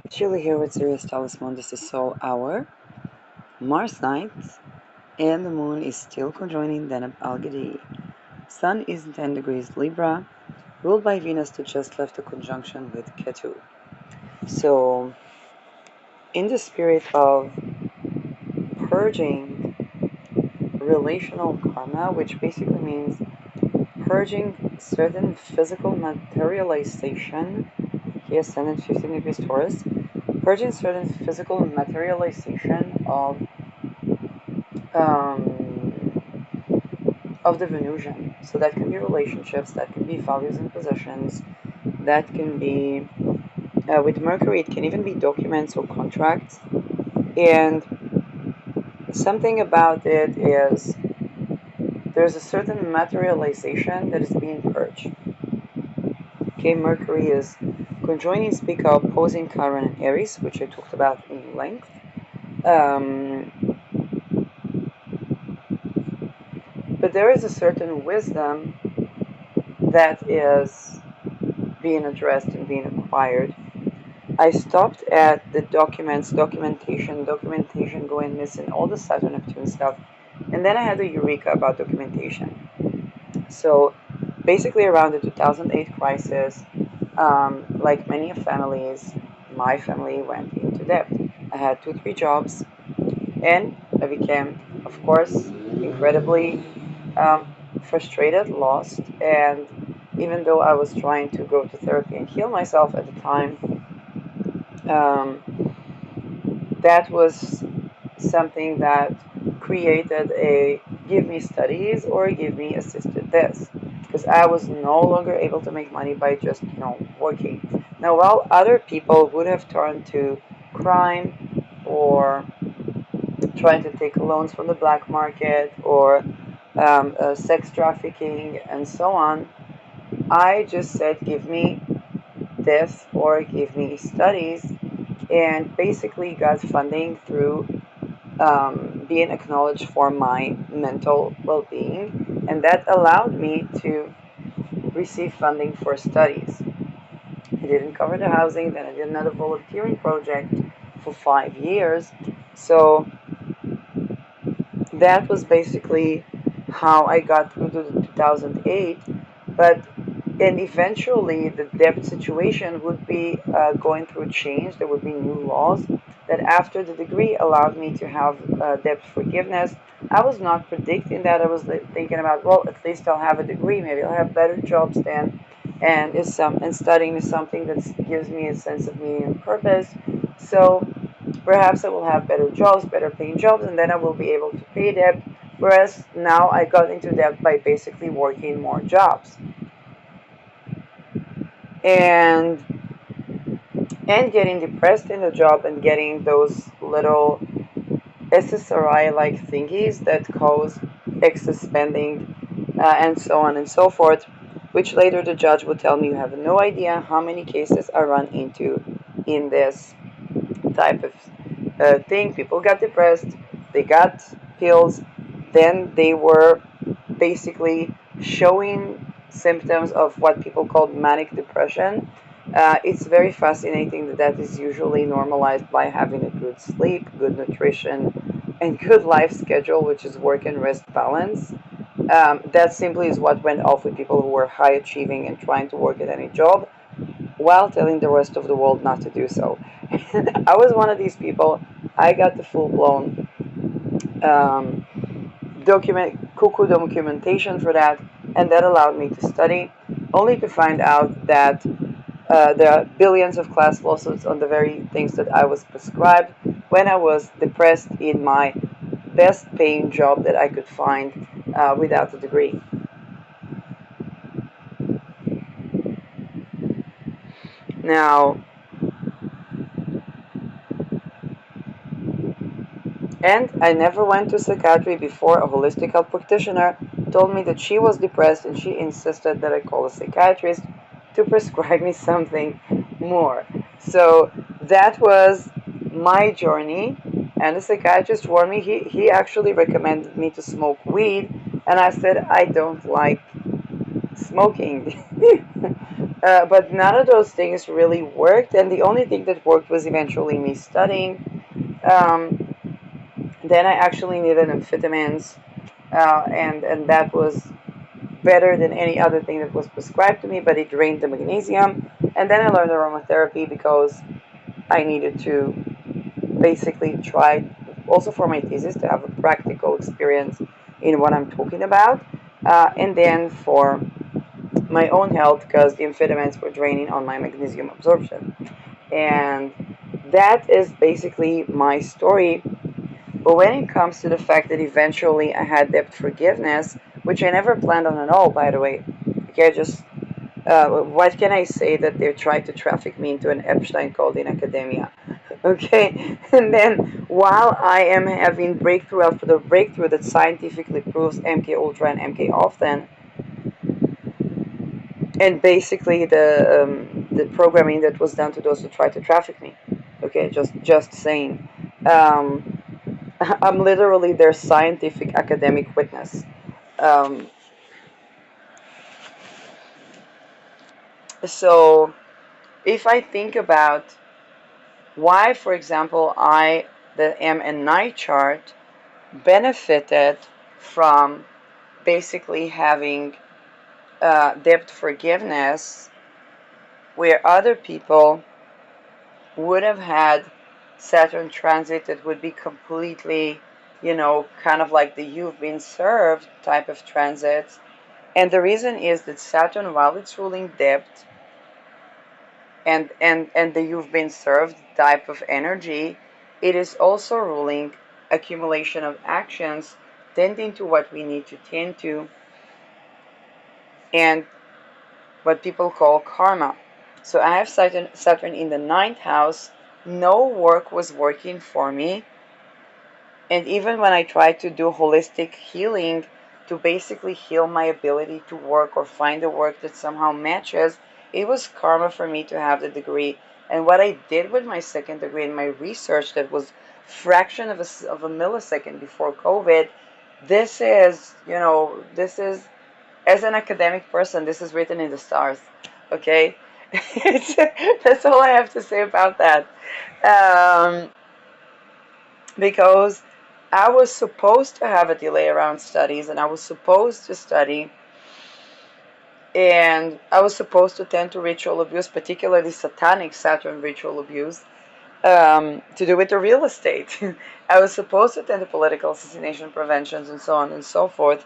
Chile here with Sirius Talisman. This is Soul Hour, Mars night, and the moon is still conjoining Deneb Algadi. Sun is in 10 degrees Libra, ruled by Venus that just left a conjunction with Ketu. So, in the spirit of purging relational karma, which basically means purging certain physical materialization, he ascended 15 degrees Taurus, purging certain physical materialization um, of the Venusian. So that can be relationships, that can be values and possessions, that can be, with Mercury, it can even be documents or contracts. And something about it is there's a certain materialization that is being purged. Okay, Mercury is conjoining Spica, opposing Chiron and Aries, which I talked about in length. But there is a certain wisdom that is being addressed and being acquired. I stopped at the documentation going missing, all the Saturn Neptune stuff, and then I had a eureka about documentation. So basically around the 2008 crisis, like many families, my family went into debt. I had 2-3 jobs, and I became, of course, incredibly frustrated, lost, and even though I was trying to go to therapy and heal myself at the time, um, that was something that created a give me studies or give me assisted this, because I was no longer able to make money by just working. Now, while other people would have turned to crime or trying to take loans from the black market or sex trafficking and so on, I just said give me this or give me studies, and basically got funding through being acknowledged for my mental well-being, and that allowed me to receive funding for studies. It didn't cover the housing, then I did another volunteering project for 5 years. So that was basically how I got through to the 2008. But and eventually the debt situation would be going through change. There would be new laws that after the degree allowed me to have debt forgiveness. I was not predicting that. I was thinking about, well, at least I'll have a degree. Maybe I'll have better jobs then, and studying is something that gives me a sense of meaning and purpose. So perhaps I will have better jobs, better paying jobs, and then I will be able to pay debt. Whereas now I got into debt by basically working more jobs and getting depressed in the job and getting those little SSRI like thingies that cause excess spending and so on and so forth, which later the judge would tell me you have no idea how many cases I run into in this type of thing. People got depressed, they got pills, then they were basically showing symptoms of what people call manic depression. It's very fascinating that that is usually normalized by having a good sleep, good nutrition, and good life schedule, which is work and rest balance. That simply is what went off with people who were high achieving and trying to work at any job while telling the rest of the world not to do so. I was one of these people. I got the full blown um, cuckoo documentation for that, and that allowed me to study, only to find out that there are billions of class lawsuits on the very things that I was prescribed when I was depressed in my best paying job that I could find without a degree. Now, and I never went to psychiatry before. A holistic health practitioner told me that she was depressed and she insisted that I call a psychiatrist to prescribe me something more. So that was my journey. And the psychiatrist warned me, he actually recommended me to smoke weed. And I said, I don't like smoking. But none of those things really worked, and the only thing that worked was eventually me studying. Um, then I actually needed amphetamines, and that was better than any other thing that was prescribed to me, but it drained the magnesium. And then I learned aromatherapy because I needed to basically try, also for my thesis, to have a practical experience in what I'm talking about. And then for my own health, because the amphetamines were draining on my magnesium absorption. And that is basically my story. But when it comes to the fact that eventually I had debt forgiveness, which I never planned on at all, by the way, okay, just what can I say that they're trying to traffic me into an Epstein called in academia? Okay, and then while I am having breakthrough after the breakthrough that scientifically proves MK Ultra and MK often, and basically the programming that was done to those who try to traffic me. Okay, just saying. Um, I'm literally their scientific academic witness. Um, so if I think about why, for example, I the am a night chart benefited from basically having debt forgiveness, where other people would have had Saturn transit that would be completely, kind of like the you've been served type of transits. And the reason is that Saturn, while it's ruling debt and the you've been served type of energy, it is also ruling accumulation of actions tending to what we need to tend to, and what people call karma. So I have Saturn in the ninth house. No work was working for me. And even when I tried to do holistic healing to basically heal my ability to work or find a work that somehow matches, it was karma for me to have the degree. And what I did with my second degree in my research that was fraction of a millisecond before COVID, this is, as an academic person, this is written in the stars. Okay? That's all I have to say about that. Um, because I was supposed to have a delay around studies, and I was supposed to study, and I was supposed to tend to ritual abuse, particularly satanic Saturn ritual abuse, to do with the real estate. I was supposed to tend to political assassination preventions and so on and so forth.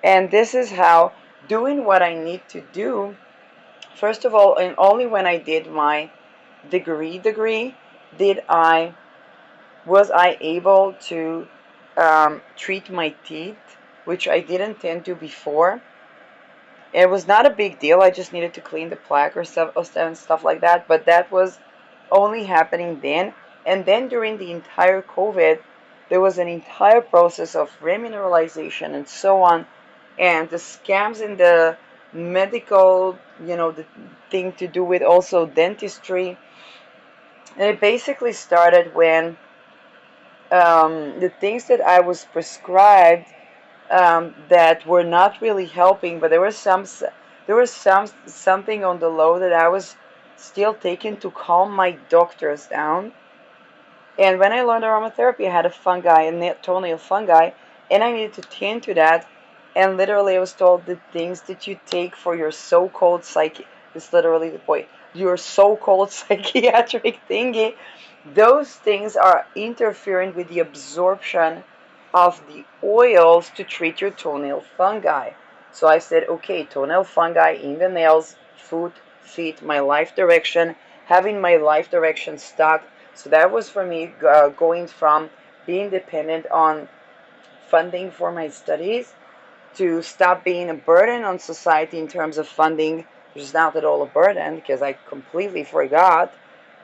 And this is how doing what I need to do, first of all, and only when I did my degree, did I was I able to treat my teeth, which I didn't tend to before. It was not a big deal. I just needed to clean the plaque and stuff like that. But that was only happening then. And then during the entire COVID, there was an entire process of remineralization and so on. And the scams in the medical, the thing to do with also dentistry. And it basically started when the things that I was prescribed that were not really helping, but there was something on the low that I was still taking to calm my doctors down. And when I learned aromatherapy, I had a fungi, a toenail fungi, and I needed to tend to that. And literally, I was told the things that you take for your so-called psyche, this is literally the point, your so-called psychiatric thingy, those things are interfering with the absorption of the oils to treat your toenail fungi. So I said, okay, toenail fungi in the nails, foot, feet, my life direction, having my life direction stuck. So that was for me going from being dependent on funding for my studies to stop being a burden on society in terms of funding, which is not at all a burden because I completely forgot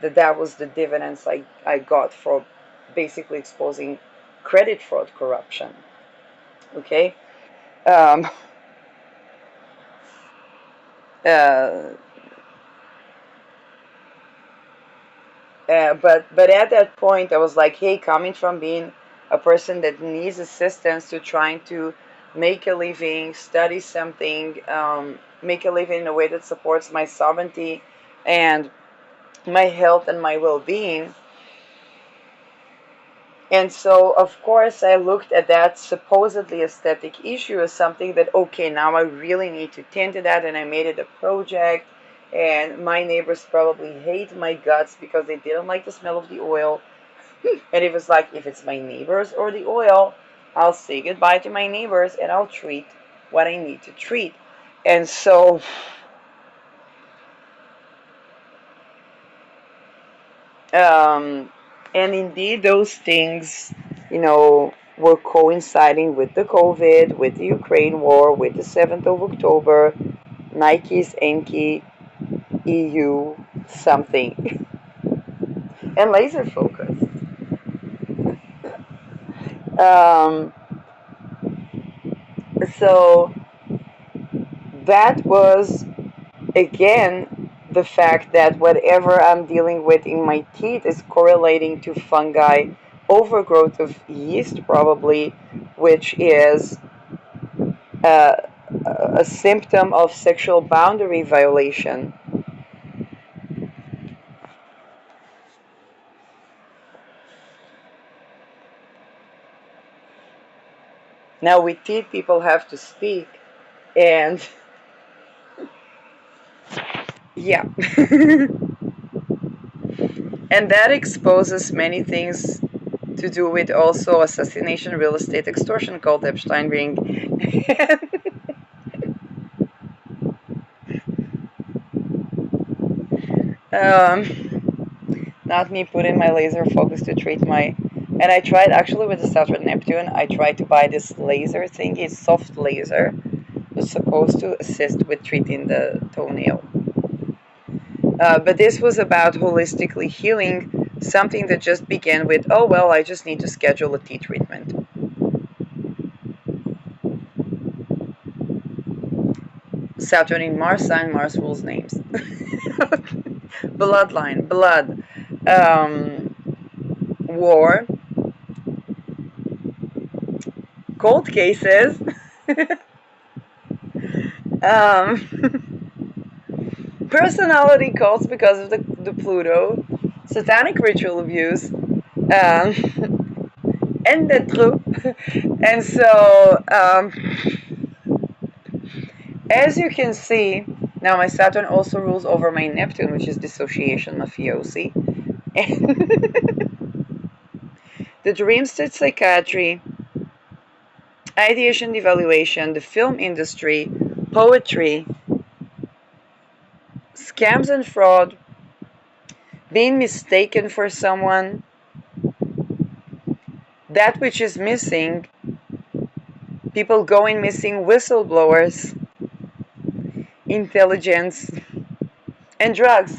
that that was the dividends I got for basically exposing credit fraud corruption. Okay? Um, uh, but at that point, I was like, hey, coming from being a person that needs assistance to trying to make a living, study something, make a living in a way that supports my sovereignty and my health and my well-being. And so, of course, I looked at that supposedly aesthetic issue as something that, okay, now I really need to tend to that, and I made it a project. And my neighbors probably hate my guts because they didn't like the smell of the oil. And it was like, if it's my neighbors or the oil, I'll say goodbye to my neighbors and I'll treat what I need to treat. And so, um, and indeed, those things, were coinciding with the COVID, with the Ukraine war, with the 7th of October, Nike's Enki, EU, something, and laser focus. Um, so that was, again, the fact that whatever I'm dealing with in my teeth is correlating to fungi, overgrowth of yeast, probably, which is uh, a symptom of sexual boundary violation. Now, with teeth, people have to speak, and yeah. And that exposes many things to do with also assassination, real estate extortion called Epstein ring. Not me putting my laser focus to treat my. And I tried actually with the Saturn Neptune. I tried to buy this laser thing. It's soft laser. It's supposed to assist with treating the toenail. But this was about holistically healing, something that just began with, oh well, I just need to schedule a tea treatment. Saturn in Mars sign, Mars rules names. Bloodline, blood, war, cold cases, um, personality cults because of the Pluto, satanic ritual abuse, and the truth. And so, as you can see, now my Saturn also rules over my Neptune, which is dissociation mafiosi. And the dream state psychiatry, ideation devaluation, the film industry, poetry, scams and fraud, being mistaken for someone, that which is missing, people going missing, whistleblowers, intelligence, and drugs.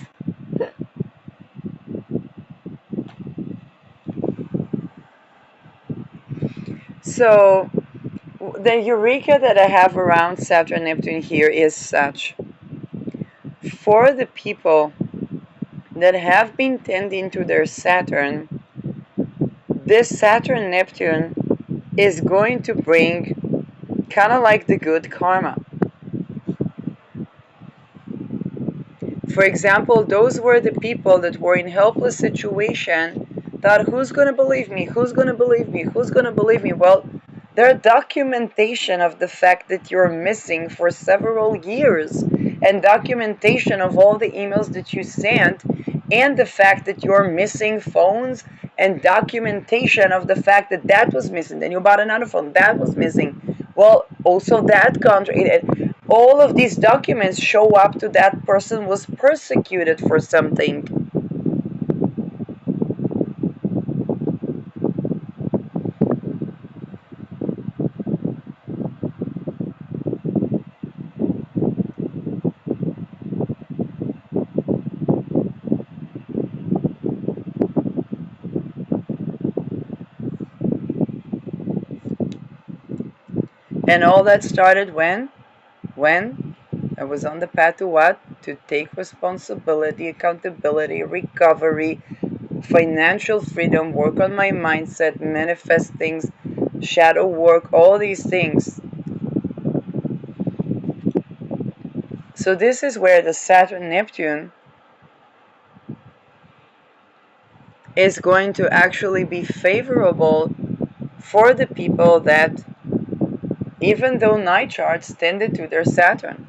So the eureka that I have around Saturn Neptune here is such. For the people that have been tending to their Saturn, this Saturn Neptune is going to bring kind of like the good karma. For example, those were the people that were in helpless situation, thought, who's going to believe me? Who's going to believe me? Who's going to believe me? Well, there are documentation of the fact that you're missing for several years, and documentation of all the emails that you sent, and the fact that you're missing phones, and documentation of the fact that that was missing. Then you bought another phone, that was missing. Well, also that contract. All of these documents show up to that person was persecuted for something. And all that started when? When I was on the path to what? To take responsibility, accountability, recovery, financial freedom, work on my mindset, manifest things, shadow work, all these things. So this is where the Saturn Neptune is going to actually be favorable for the people that, even though night charts tended to their Saturn.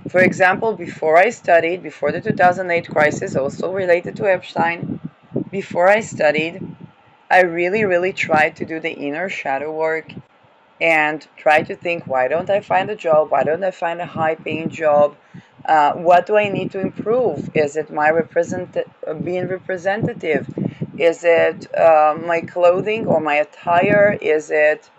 For example, before the 2008 crisis, also related to Epstein, before I studied, I really tried to do the inner shadow work and try to think, why don't I find a job? Why don't I find a high-paying job? What do I need to improve? Is it my being representative? Is it my clothing or my attire? Is it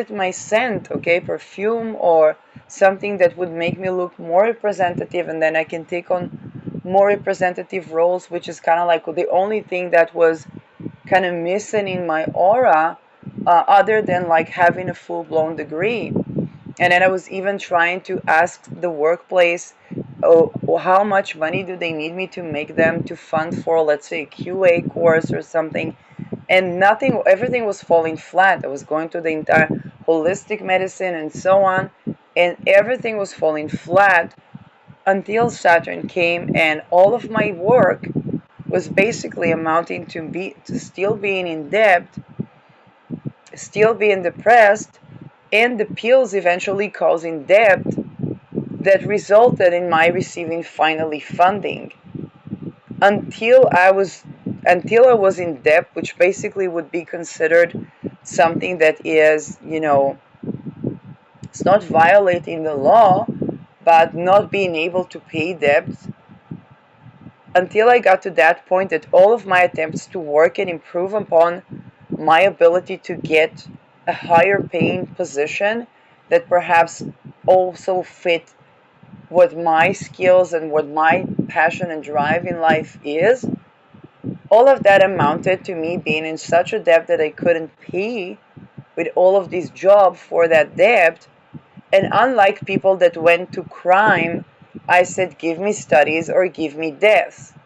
my scent, okay, perfume, or something that would make me look more representative, and then I can take on more representative roles, which is kind of like the only thing that was kind of missing in my aura, other than like having a full-blown degree. And then I was even trying to ask the workplace, oh, how much money do they need me to make them to fund for, let's say, a QA course or something. And everything was falling flat. I was going to the entire holistic medicine and so on, and everything was falling flat until Saturn came, and all of my work was basically amounting to still being in debt, still being depressed, and the pills eventually causing debt that resulted in my receiving finally funding until I was in debt, which basically would be considered something that is, it's not violating the law, but not being able to pay debts. Until I got to that point, that all of my attempts to work and improve upon my ability to get a higher paying position that perhaps also fit what my skills and what my passion and drive in life is, all of that amounted to me being in such a debt that I couldn't pay with all of these jobs for that debt. And unlike people that went to crime, I said, give me studies or give me death.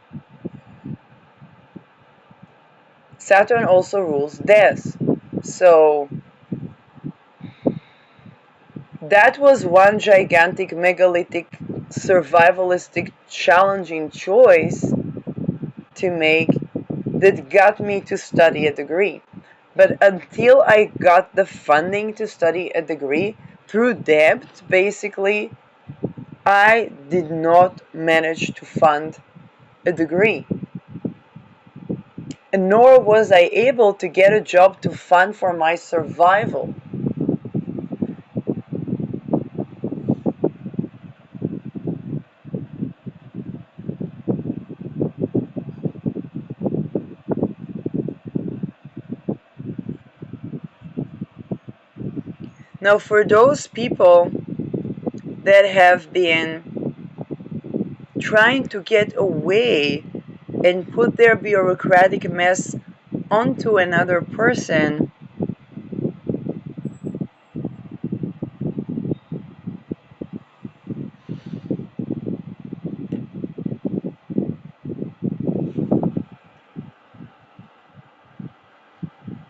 Saturn also rules death. So that was one gigantic, megalithic, survivalistic, challenging choice to make that got me to study a degree. But until I got the funding to study a degree through debt, basically, I did not manage to fund a degree. And nor was I able to get a job to fund for my survival. Now, for those people that have been trying to get away and put their bureaucratic mess onto another person,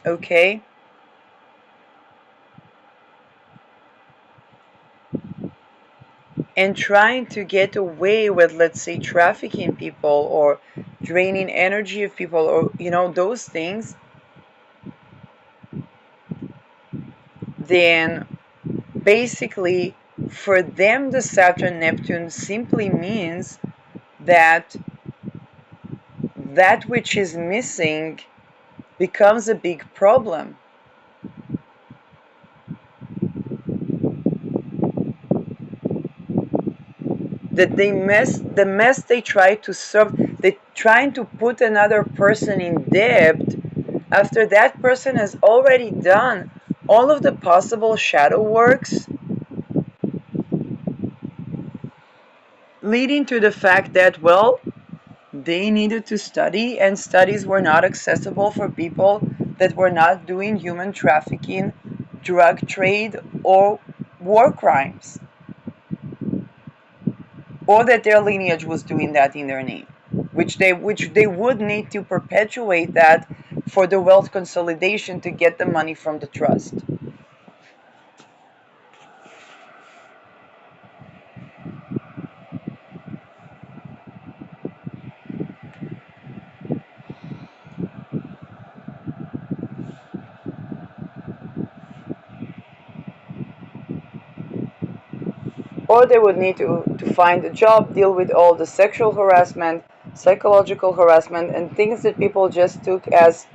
okay, and trying to get away with, let's say, trafficking people or draining energy of people, or those things, then basically for them the Saturn Neptune simply means that that which is missing becomes a big problem. That the mess they try to serve, they trying to put another person in debt after that person has already done all of the possible shadow works, leading to the fact that, well, they needed to study, and studies were not accessible for people that were not doing human trafficking, drug trade, or war crimes, or that their lineage was doing that in their name, which they would need to perpetuate that for the wealth consolidation to get the money from the trust. Or they would need to find a job, deal with all the sexual harassment, psychological harassment, and things that people just took as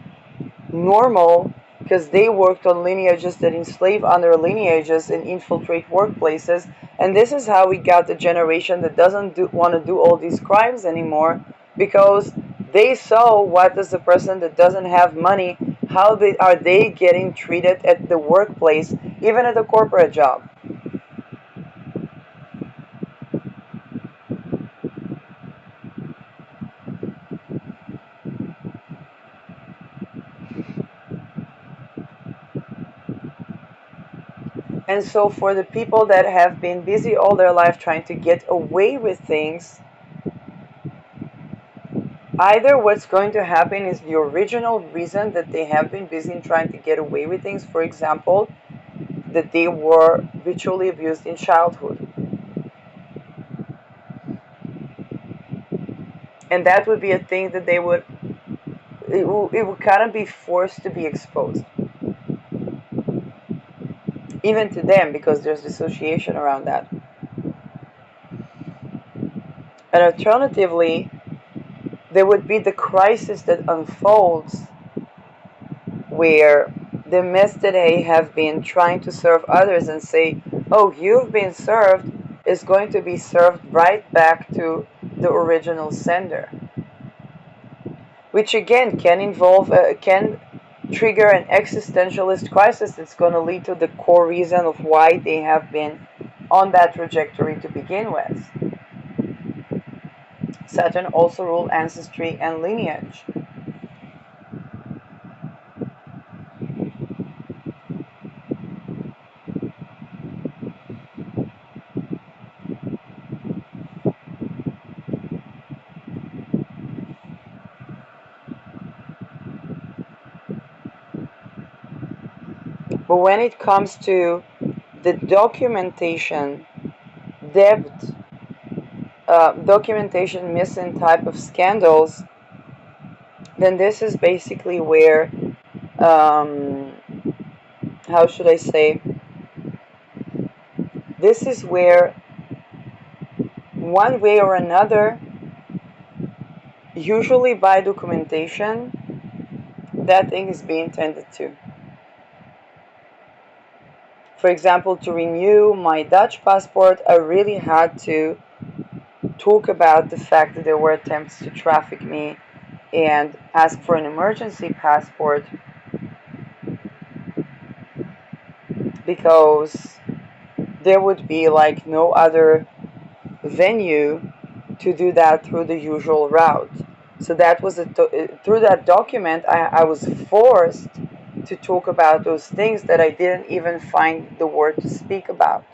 normal because they worked on lineages that enslave other lineages and infiltrate workplaces. And this is how we got the generation that doesn't want to do all these crimes anymore, because they saw what does the person that doesn't have money, how are they getting treated at the workplace, even at a corporate job. And so for the people that have been busy all their life trying to get away with things, either what's going to happen is the original reason that they have been busy in trying to get away with things, for example, that they were ritually abused in childhood. And that would be a thing that it would kind of be forced to be exposed. Even to them, because there's dissociation around that. And alternatively, there would be the crisis that unfolds where the mess that they have been trying to serve others and say, oh, you've been served, is going to be served right back to the original sender. Which again can trigger an existentialist crisis that's going to lead to the core reason of why they have been on that trajectory to begin with. Saturn also ruled ancestry and lineage. But when it comes to the documentation depth, documentation missing type of scandals, then this is basically where, how should I say, this is where one way or another, usually by documentation, that thing is being tended to. For example, to renew my Dutch passport, I really had to talk about the fact that there were attempts to traffic me and ask for an emergency passport, because there would be like no other venue to do that through the usual route. So that was through that document, I was forced to talk about those things that I didn't even find the word to speak about.